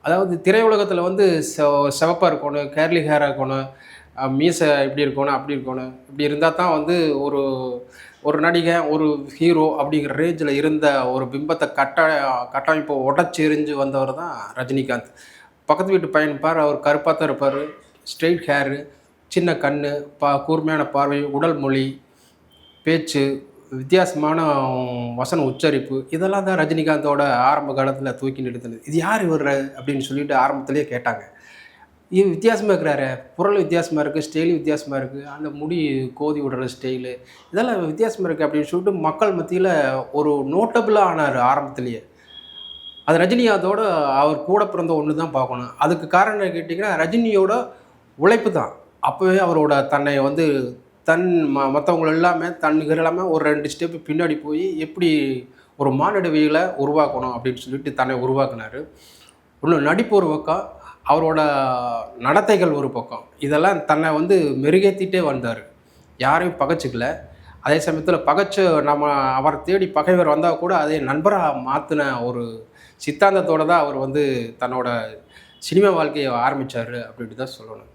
அதாவது திரையுலகத்தில் வந்து சிவப்பாக இருக்கணும், கேர்லி ஹேராக இருக்கணும், மீசை இப்படி இருக்கணும், அப்படி இருக்கணும். இப்படி இருந்தால் தான் வந்து ஒரு ஒரு நடிகன், ஒரு ஹீரோ அப்படிங்கிற ரேஞ்சில் இருந்த ஒரு பிம்பத்தை கட்டமைப்பை உடச்சி எறிஞ்சு வந்தவர் தான் ரஜினிகாந்த். பக்கத்து வீட்டு பையன் பார், அவர் கருப்பாக தான் இருப்பார். ஸ்ட்ரெயிட் ஹேரு, சின்ன கண், கூர்மையான பார்வை, உடல் மொழி, பேச்சு, வித்தியாசமான வசன உச்சரிப்பு, இதெல்லாம் தான் ரஜினிகாந்தோட ஆரம்ப காலத்தில் தூக்கி நிறுத்தினது. இது யார் இவர் அப்படின்னு சொல்லிட்டு ஆரம்பத்திலேயே கேட்டாங்க. இது வித்தியாசமாக இருக்கிறாரு, குரல் வித்தியாசமாக இருக்குது, ஸ்டைல் வித்தியாசமாக இருக்குது, அந்த முடி கோதி விடுற ஸ்டைலு, இதெல்லாம் வித்தியாசமாக இருக்குது அப்படின்னு சொல்லிட்டு மக்கள் மத்தியில் ஒரு நோட்டபுளாக ஆனார் ஆரம்பத்திலேயே. அது ரஜினிகாந்தோட அவர் கூட பிறந்த ஒன்று தான் பார்க்கணும். அதுக்கு காரணம் கேட்டிங்கன்னா ரஜினியோட உழைப்பு தான். அப்போவே அவரோட தன்னை வந்து மற்றவங்க எல்லாமே தன்னுக்கு எல்லாமே ஒரு 2 ஸ்டெப்பு பின்னாடி போய் எப்படி ஒரு மானிடவியலை உருவாக்கணும் அப்படின்னு சொல்லிட்டு தன்னை உருவாக்குனார். இன்னும் நடிப்பு ஒரு பக்கம், அவரோட நடத்தைகள் ஒரு பக்கம், இதெல்லாம் தன்னை வந்து மெருகேற்றிட்டே வந்தார். யாரையும் பகைச்சிக்கல. அதே சமயத்தில் பகைச்சு அவரை தேடி பகைவர் வந்தால் கூட அதை நண்பராக மாற்றின ஒரு சித்தாந்தத்தோடு தான் அவர் வந்து தன்னோட சினிமா வாழ்க்கையை ஆரம்பித்தார் அப்படின்ட்டு தான் சொல்லணும்.